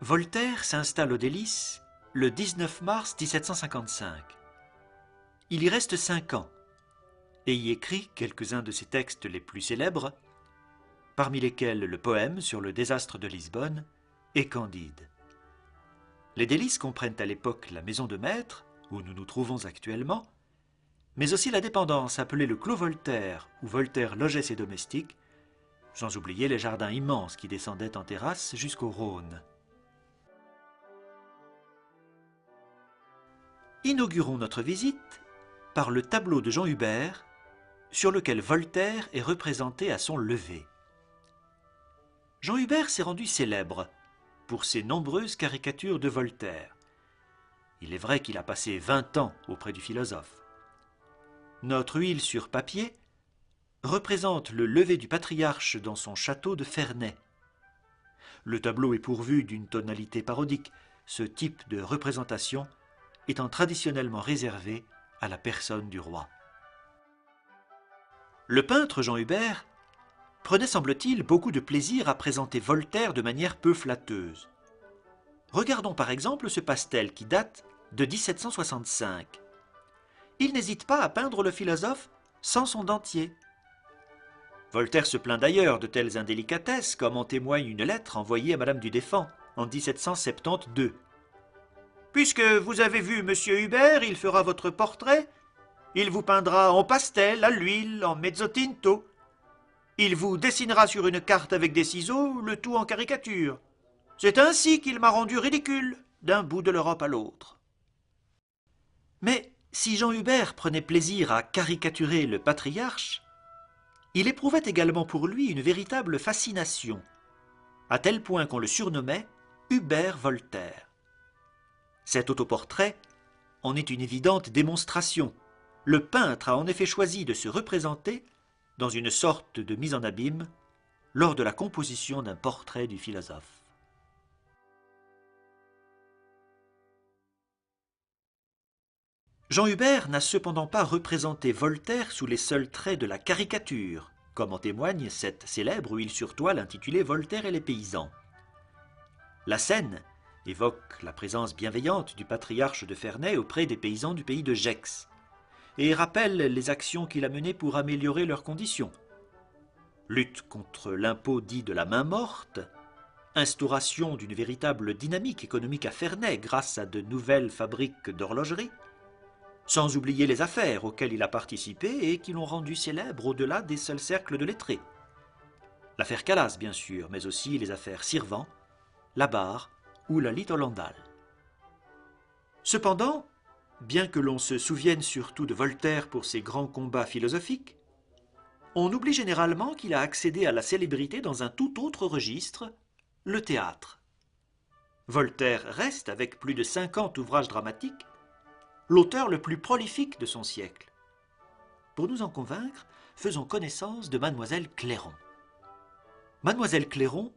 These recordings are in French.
Voltaire s'installe aux Délices le 19 mars 1755. Il y reste 5 ans et y écrit quelques-uns de ses textes les plus célèbres, parmi lesquels le poème sur le désastre de Lisbonne et Candide. Les Délices comprennent à l'époque la maison de maître, où nous nous trouvons actuellement, mais aussi la dépendance appelée le Clos Voltaire, où Voltaire logeait ses domestiques, sans oublier les jardins immenses qui descendaient en terrasse jusqu'au Rhône. Inaugurons notre visite par le tableau de Jean Hubert, sur lequel Voltaire est représenté à son lever. Jean Hubert s'est rendu célèbre pour ses nombreuses caricatures de Voltaire. Il est vrai qu'il a passé 20 ans auprès du philosophe. Notre huile sur papier représente le lever du patriarche dans son château de Ferney. Le tableau est pourvu d'une tonalité parodique, ce type de représentation étant traditionnellement réservé à la personne du roi. Le peintre Jean Hubert prenait, semble-t-il, beaucoup de plaisir à présenter Voltaire de manière peu flatteuse. Regardons par exemple ce pastel qui date de 1765. Il n'hésite pas à peindre le philosophe sans son dentier. Voltaire se plaint d'ailleurs de telles indélicatesses, comme en témoigne une lettre envoyée à Madame du Deffand en 1772. « Puisque vous avez vu Monsieur Hubert, il fera votre portrait. Il vous peindra en pastel, à l'huile, en mezzo tinto. Il vous dessinera sur une carte avec des ciseaux, le tout en caricature. C'est ainsi qu'il m'a rendu ridicule, d'un bout de l'Europe à l'autre. » Mais si Jean Hubert prenait plaisir à caricaturer le patriarche, il éprouvait également pour lui une véritable fascination, à tel point qu'on le surnommait Hubert Voltaire. Cet autoportrait en est une évidente démonstration. Le peintre a en effet choisi de se représenter dans une sorte de mise en abîme lors de la composition d'un portrait du philosophe. Jean Hubert n'a cependant pas représenté Voltaire sous les seuls traits de la caricature, comme en témoigne cette célèbre huile sur toile intitulée « Voltaire et les paysans ». La scène évoque la présence bienveillante du patriarche de Ferney auprès des paysans du pays de Gex, et rappelle les actions qu'il a menées pour améliorer leurs conditions. Lutte contre l'impôt dit de la main morte, instauration d'une véritable dynamique économique à Ferney grâce à de nouvelles fabriques d'horlogerie, sans oublier les affaires auxquelles il a participé et qui l'ont rendu célèbre au-delà des seuls cercles de lettrés. L'affaire Calas, bien sûr, mais aussi les affaires Sirvent, la Barre ou la Litholandale. Cependant, bien que l'on se souvienne surtout de Voltaire pour ses grands combats philosophiques, on oublie généralement qu'il a accédé à la célébrité dans un tout autre registre, le théâtre. Voltaire reste, avec plus de 50 ouvrages dramatiques, l'auteur le plus prolifique de son siècle. Pour nous en convaincre, faisons connaissance de Mademoiselle Clairon. Mademoiselle Clairon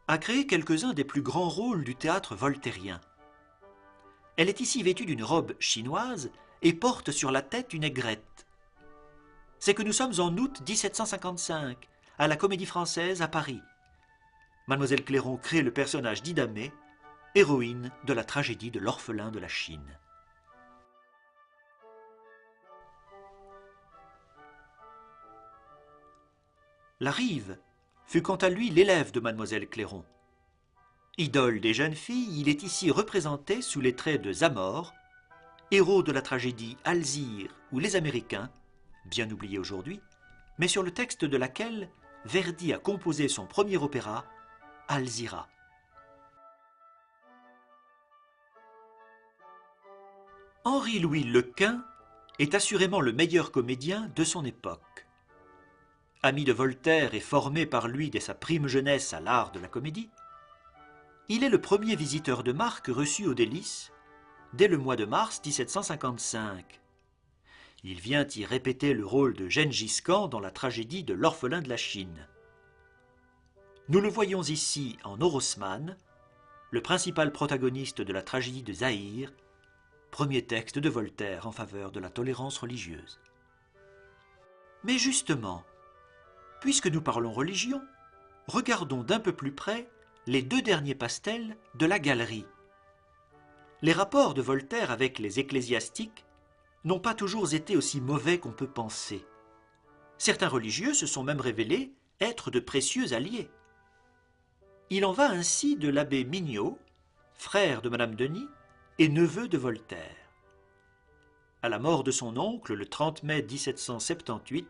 a créé quelques-uns des plus grands rôles du théâtre voltairien. Elle est ici vêtue d'une robe chinoise et porte sur la tête une aigrette. C'est que nous sommes en août 1755, à la Comédie Française à Paris. Mademoiselle Clairon crée le personnage d'Idamé, héroïne de la tragédie de l'orphelin de la Chine. Larive fut quant à lui l'élève de Mademoiselle Clairon. Idole des jeunes filles, il est ici représenté sous les traits de Zamore, héros de la tragédie Alzire ou Les Américains, bien oublié aujourd'hui, mais sur le texte de laquelle Verdi a composé son premier opéra, Alzira. Henri-Louis Lequin est assurément le meilleur comédien de son époque. Ami de Voltaire et formé par lui dès sa prime jeunesse à l'art de la comédie, il est le premier visiteur de marque reçu aux Délices dès le mois de mars 1755. Il vient y répéter le rôle de Gengis Khan dans la tragédie de l'orphelin de la Chine. Nous le voyons ici en Orosmane, le principal protagoniste de la tragédie de Zaïre, premier texte de Voltaire en faveur de la tolérance religieuse. Mais justement, puisque nous parlons religion, regardons d'un peu plus près les 2 derniers pastels de la galerie. Les rapports de Voltaire avec les ecclésiastiques n'ont pas toujours été aussi mauvais qu'on peut penser. Certains religieux se sont même révélés être de précieux alliés. Il en va ainsi de l'abbé Mignot, frère de Madame Denis et neveu de Voltaire. À la mort de son oncle, le 30 mai 1778,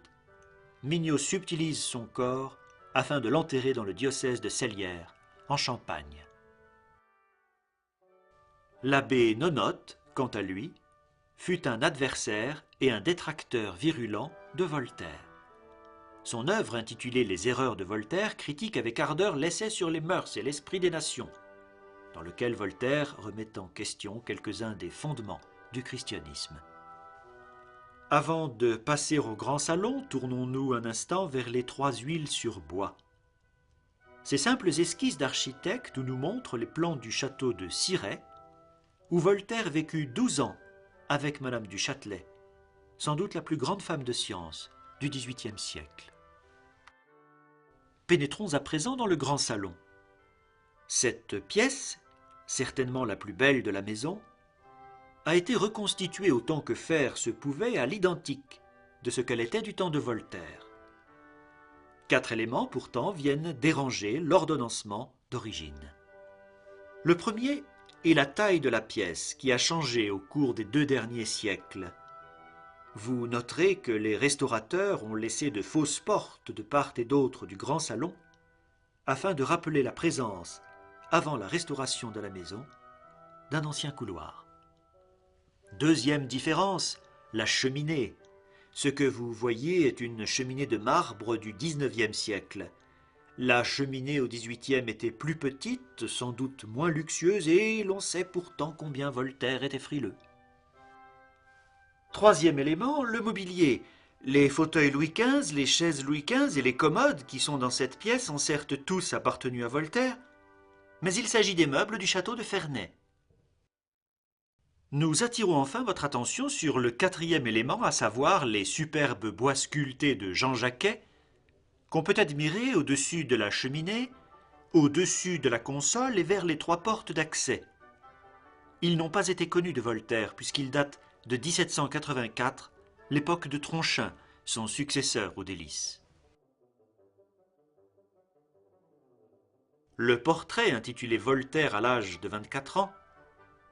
Mignot subtilise son corps afin de l'enterrer dans le diocèse de Sellières, en Champagne. L'abbé Nonotte, quant à lui, fut un adversaire et un détracteur virulent de Voltaire. Son œuvre intitulée Les erreurs de Voltaire critique avec ardeur l'essai sur les mœurs et l'esprit des nations, dans lequel Voltaire remet en question quelques-uns des fondements du christianisme. Avant de passer au grand salon, tournons-nous un instant vers les 3 huiles sur bois. Ces simples esquisses d'architecte nous montrent les plans du château de Cirey, où Voltaire vécut 12 ans avec Madame du Châtelet, sans doute la plus grande femme de science du XVIIIe siècle. Pénétrons à présent dans le grand salon. Cette pièce, certainement la plus belle de la maison, a été reconstituée autant que faire se pouvait à l'identique de ce qu'elle était du temps de Voltaire. 4 éléments pourtant viennent déranger l'ordonnancement d'origine. Le premier est la taille de la pièce qui a changé au cours des 2 derniers siècles. Vous noterez que les restaurateurs ont laissé de fausses portes de part et d'autre du grand salon afin de rappeler la présence, avant la restauration de la maison, d'un ancien couloir. Deuxième différence, la cheminée. Ce que vous voyez est une cheminée de marbre du XIXe siècle. La cheminée au XVIIIe était plus petite, sans doute moins luxueuse, et l'on sait pourtant combien Voltaire était frileux. Troisième élément, le mobilier. Les fauteuils Louis XV, les chaises Louis XV et les commodes qui sont dans cette pièce ont certes tous appartenu à Voltaire, mais il s'agit des meubles du château de Ferney. Nous attirons enfin votre attention sur le 4e élément, à savoir les superbes bois sculptés de Jean Jacquet, qu'on peut admirer au-dessus de la cheminée, au-dessus de la console et vers les 3 portes d'accès. Ils n'ont pas été connus de Voltaire, puisqu'ils datent de 1784, l'époque de Tronchin, son successeur aux délices. Le portrait intitulé Voltaire à l'âge de 24 ans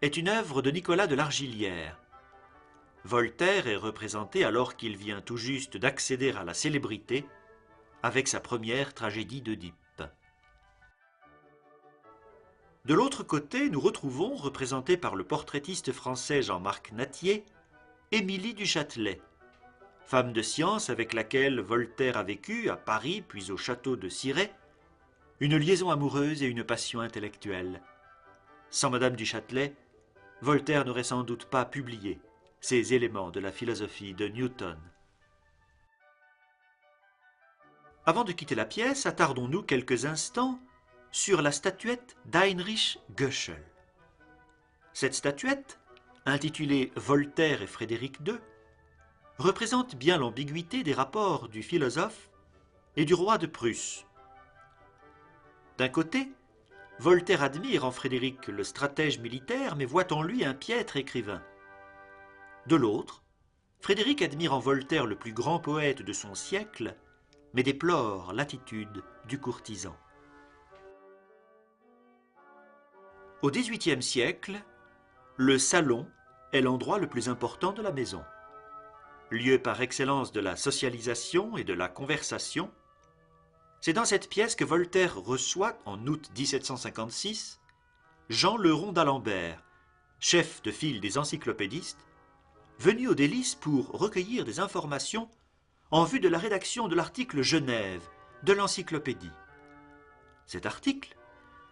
est une œuvre de Nicolas de Largillière. Voltaire est représenté alors qu'il vient tout juste d'accéder à la célébrité avec sa première tragédie d'Œdipe. De l'autre côté, nous retrouvons, représentée par le portraitiste français Jean-Marc Nattier, Émilie du Châtelet, femme de science avec laquelle Voltaire a vécu à Paris puis au château de Cirey, une liaison amoureuse et une passion intellectuelle. Sans Madame du Châtelet, Voltaire n'aurait sans doute pas publié ces éléments de la philosophie de Newton. Avant de quitter la pièce, attardons-nous quelques instants sur la statuette d'Heinrich Göschel. Cette statuette, intitulée Voltaire et Frédéric II, représente bien l'ambiguïté des rapports du philosophe et du roi de Prusse. D'un côté, Voltaire admire en Frédéric le stratège militaire, mais voit en lui un piètre écrivain. De l'autre, Frédéric admire en Voltaire le plus grand poète de son siècle, mais déplore l'attitude du courtisan. Au XVIIIe siècle, le salon est l'endroit le plus important de la maison. Lieu par excellence de la socialisation et de la conversation, c'est dans cette pièce que Voltaire reçoit, en août 1756, Jean Leron d'Alembert, chef de file des encyclopédistes, venu aux Délices pour recueillir des informations en vue de la rédaction de l'article Genève de l'encyclopédie. Cet article,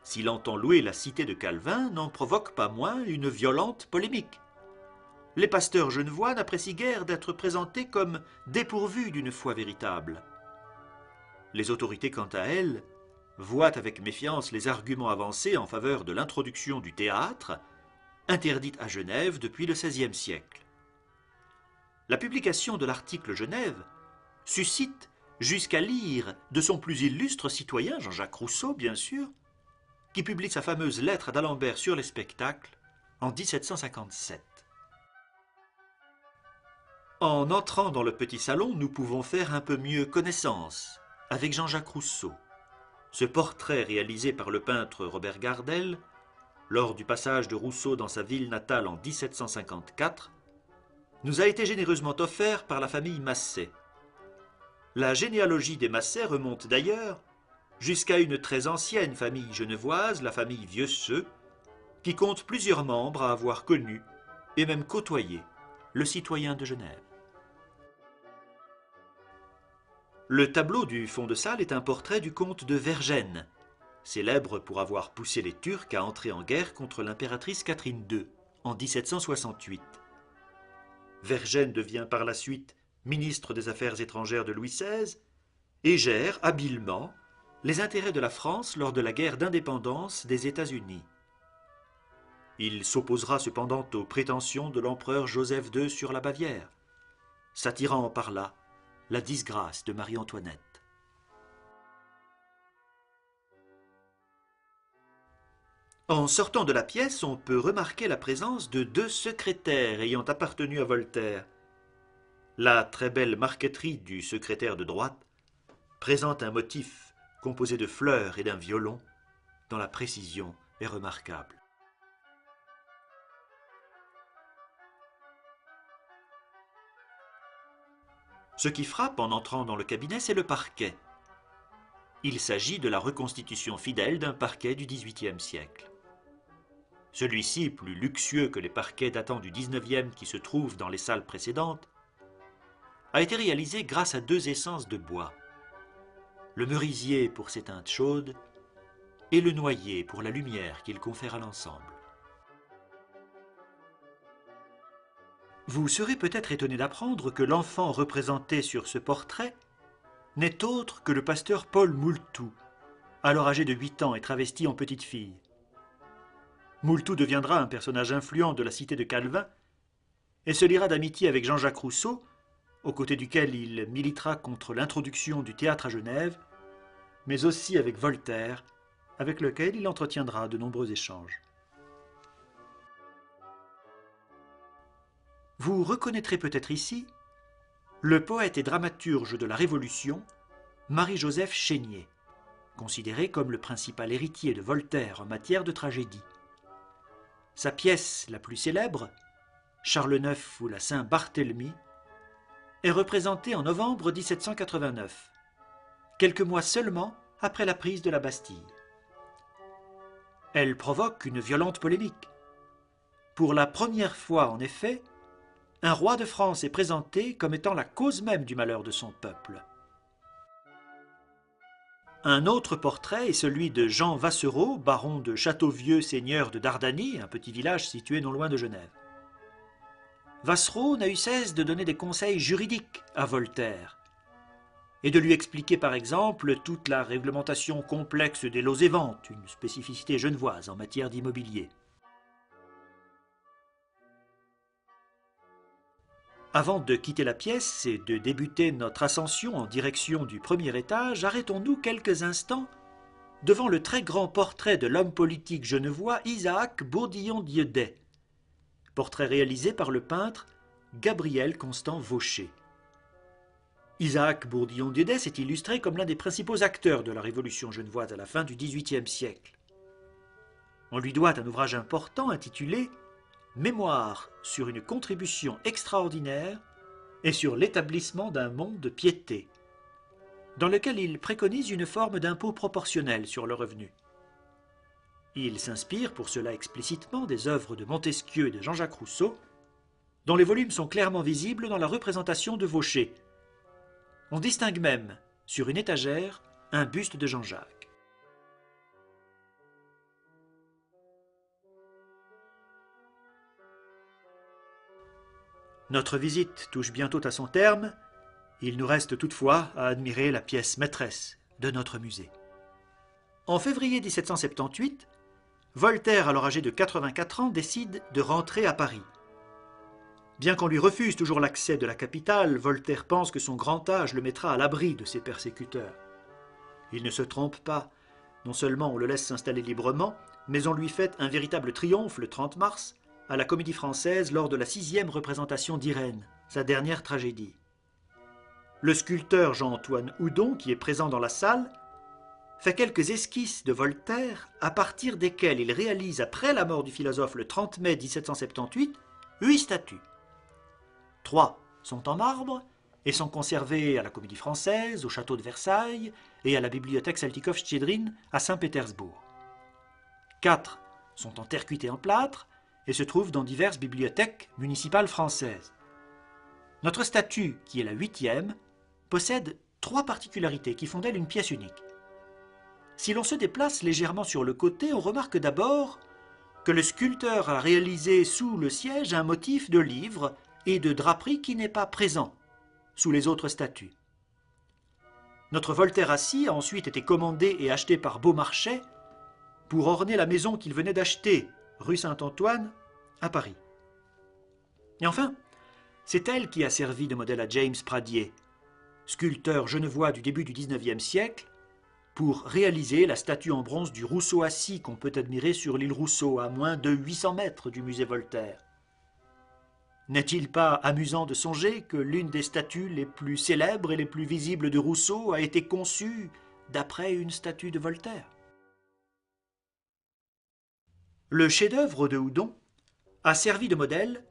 s'il entend louer la cité de Calvin, n'en provoque pas moins une violente polémique. Les pasteurs genevois n'apprécient guère d'être présentés comme dépourvus d'une foi véritable. Les autorités, quant à elles, voient avec méfiance les arguments avancés en faveur de l'introduction du théâtre, interdite à Genève depuis le XVIe siècle. La publication de l'article Genève suscite jusqu'à l'ire de son plus illustre citoyen, Jean-Jacques Rousseau bien sûr, qui publie sa fameuse lettre d'Alembert sur les spectacles en 1757. En entrant dans le petit salon, nous pouvons faire un peu mieux connaissance avec Jean-Jacques Rousseau. Ce portrait réalisé par le peintre Robert Gardel, lors du passage de Rousseau dans sa ville natale en 1754, nous a été généreusement offert par la famille Massé. La généalogie des Massé remonte d'ailleurs jusqu'à une très ancienne famille genevoise, la famille Vieusseux, qui compte plusieurs membres à avoir connu et même côtoyé le citoyen de Genève. Le tableau du fond de salle est un portrait du comte de Vergennes, célèbre pour avoir poussé les Turcs à entrer en guerre contre l'impératrice Catherine II en 1768. Vergennes devient par la suite ministre des Affaires étrangères de Louis XVI et gère habilement les intérêts de la France lors de la guerre d'indépendance des États-Unis. Il s'opposera cependant aux prétentions de l'empereur Joseph II sur la Bavière, s'attirant par là la disgrâce de Marie-Antoinette. En sortant de la pièce, on peut remarquer la présence de 2 secrétaires ayant appartenu à Voltaire. La très belle marqueterie du secrétaire de droite présente un motif composé de fleurs et d'un violon, dont la précision est remarquable. Ce qui frappe en entrant dans le cabinet, c'est le parquet. Il s'agit de la reconstitution fidèle d'un parquet du XVIIIe siècle. Celui-ci, plus luxueux que les parquets datant du XIXe qui se trouvent dans les salles précédentes, a été réalisé grâce à 2 essences de bois. Le merisier pour ses teintes chaudes et le noyer pour la lumière qu'il confère à l'ensemble. Vous serez peut-être étonné d'apprendre que l'enfant représenté sur ce portrait n'est autre que le pasteur Paul Moultou, alors âgé de 8 ans et travesti en petite fille. Moultou deviendra un personnage influent de la cité de Calvin et se liera d'amitié avec Jean-Jacques Rousseau, aux côtés duquel il militera contre l'introduction du théâtre à Genève, mais aussi avec Voltaire, avec lequel il entretiendra de nombreux échanges. Vous reconnaîtrez peut-être ici le poète et dramaturge de la Révolution, Marie-Joseph Chénier, considéré comme le principal héritier de Voltaire en matière de tragédie. Sa pièce la plus célèbre, Charles IX ou la Saint-Barthélemy, est représentée en novembre 1789, quelques mois seulement après la prise de la Bastille. Elle provoque une violente polémique. Pour la première fois, en effet, un roi de France est présenté comme étant la cause même du malheur de son peuple. Un autre portrait est celui de Jean Vassereau, baron de Châteauvieux, seigneur de Dardanie, un petit village situé non loin de Genève. Vassereau n'a eu cesse de donner des conseils juridiques à Voltaire et de lui expliquer par exemple toute la réglementation complexe des lots et ventes, une spécificité genevoise en matière d'immobilier. Avant de quitter la pièce et de débuter notre ascension en direction du premier étage, arrêtons-nous quelques instants devant le très grand portrait de l'homme politique genevois Isaac Bourdillon-Dieudais, portrait réalisé par le peintre Gabriel Constant Vaucher. Isaac Bourdillon-Dieudais s'est illustré comme l'un des principaux acteurs de la Révolution genevoise à la fin du XVIIIe siècle. On lui doit un ouvrage important intitulé « Mémoire sur une contribution extraordinaire et sur l'établissement d'un monde de piété », dans lequel il préconise une forme d'impôt proportionnel sur le revenu. Il s'inspire pour cela explicitement des œuvres de Montesquieu et de Jean-Jacques Rousseau, dont les volumes sont clairement visibles dans la représentation de Vaucher. On distingue même, sur une étagère, un buste de Jean-Jacques. Notre visite touche bientôt à son terme. Il nous reste toutefois à admirer la pièce maîtresse de notre musée. En février 1778, Voltaire, alors âgé de 84 ans, décide de rentrer à Paris. Bien qu'on lui refuse toujours l'accès de la capitale, Voltaire pense que son grand âge le mettra à l'abri de ses persécuteurs. Il ne se trompe pas. Non seulement on le laisse s'installer librement, mais on lui fait un véritable triomphe le 30 mars à la Comédie Française lors de la 6e représentation d'Irène, sa dernière tragédie. Le sculpteur Jean-Antoine Houdon, qui est présent dans la salle, fait quelques esquisses de Voltaire à partir desquelles il réalise, après la mort du philosophe le 30 mai 1778, 8 statues. 3 sont en marbre et sont conservées à la Comédie Française, au château de Versailles et à la bibliothèque Saltykov-Schtchedrine à Saint-Pétersbourg. 4 sont en terre cuite et en plâtre et se trouvent dans diverses bibliothèques municipales françaises. Notre statue, qui est la 8e, possède 3 particularités qui font d'elle une pièce unique. Si l'on se déplace légèrement sur le côté, on remarque d'abord que le sculpteur a réalisé sous le siège un motif de livre et de draperie qui n'est pas présent sous les autres statues. Notre Voltaire assis a ensuite été commandé et acheté par Beaumarchais pour orner la maison qu'il venait d'acheter, rue Saint-Antoine, à Paris. Et enfin, c'est elle qui a servi de modèle à James Pradier, sculpteur genevois du début du XIXe siècle, pour réaliser la statue en bronze du Rousseau assis qu'on peut admirer sur l'île Rousseau, à moins de 800 mètres du musée Voltaire. N'est-il pas amusant de songer que l'une des statues les plus célèbres et les plus visibles de Rousseau a été conçue d'après une statue de Voltaire? Le chef-d'œuvre de Houdon a servi de modèle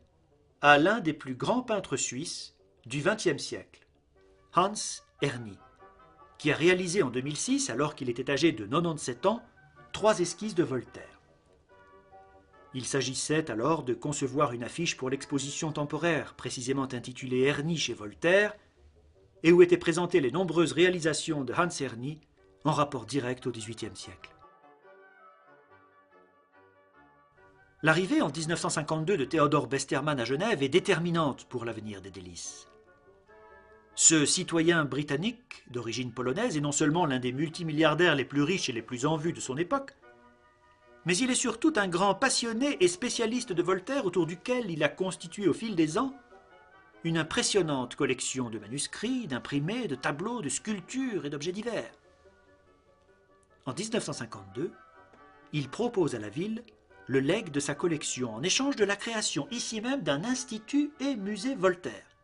à l'un des plus grands peintres suisses du XXe siècle, Hans Erni, qui a réalisé en 2006, alors qu'il était âgé de 97 ans, 3 esquisses de Voltaire. Il s'agissait alors de concevoir une affiche pour l'exposition temporaire, précisément intitulée Erni chez Voltaire, et où étaient présentées les nombreuses réalisations de Hans Erni en rapport direct au XVIIIe siècle. L'arrivée en 1952 de Théodore Besterman à Genève est déterminante pour l'avenir des délices. Ce citoyen britannique, d'origine polonaise, est non seulement l'un des multimilliardaires les plus riches et les plus en vue de son époque, mais il est surtout un grand passionné et spécialiste de Voltaire autour duquel il a constitué au fil des ans une impressionnante collection de manuscrits, d'imprimés, de tableaux, de sculptures et d'objets divers. En 1952, il propose à la ville le legs de sa collection en échange de la création ici même d'un institut et musée Voltaire,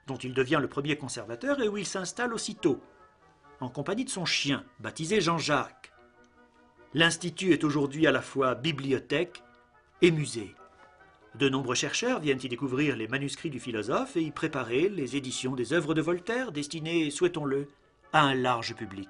dont il devient le premier conservateur et où il s'installe aussitôt, en compagnie de son chien, baptisé Jean-Jacques. L'Institut est aujourd'hui à la fois bibliothèque et musée. De nombreux chercheurs viennent y découvrir les manuscrits du philosophe et y préparer les éditions des œuvres de Voltaire destinées, souhaitons-le, à un large public.